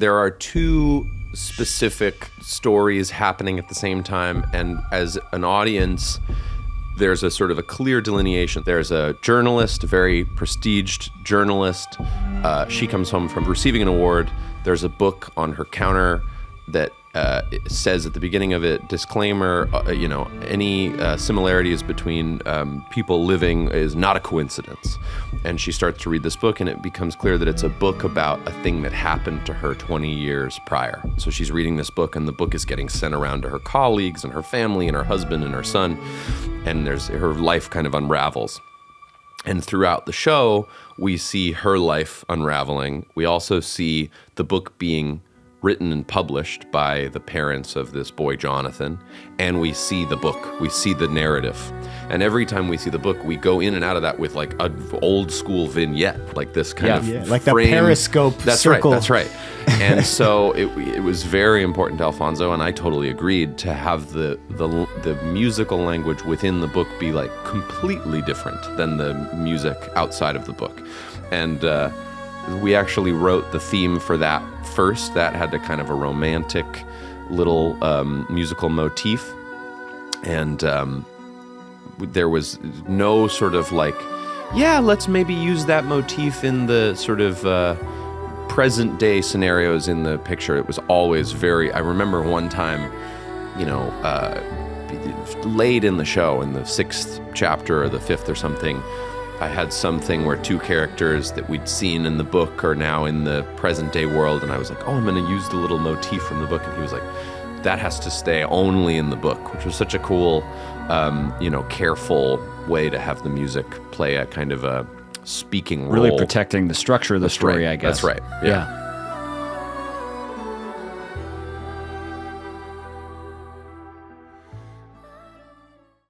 there are two specific stories happening at the same time, and as an audience, there's a sort of a clear delineation. There's a journalist, a very prestiged journalist. She comes home from receiving an award. There's a book on her counter that it says at the beginning of it, disclaimer, any similarities between people living is not a coincidence. And she starts to read this book, and it becomes clear that it's a book about a thing that happened to her 20 years prior. So she's reading this book, and the book is getting sent around to her colleagues and her family and her husband and her son, and her life kind of unravels. And throughout the show, we see her life unraveling. We also see the book being written and published by the parents of this boy, Jonathan, and we see the book, we see the narrative. And every time we see the book, we go in and out of that with like an old school vignette, like this kind of like frame. the periscope circle. That's right. And so it was very important to Alfonso, and I totally agreed, to have the musical language within the book be like completely different than the music outside of the book. And we actually wrote the theme for that first. That had a kind of a romantic little musical motif. And there was no sort of like, let's maybe use that motif in the sort of present day scenarios in the picture. It was always I remember one time, late in the show, in the 6th chapter or the 5th or something, I had something where two characters that we'd seen in the book are now in the present day world, and I was like, I'm going to use the little motif from the book, and he was like, that has to stay only in the book, which was such a cool, careful way to have the music play a kind of a speaking role. Really protecting the structure of the story, right. I guess. That's right. Yeah.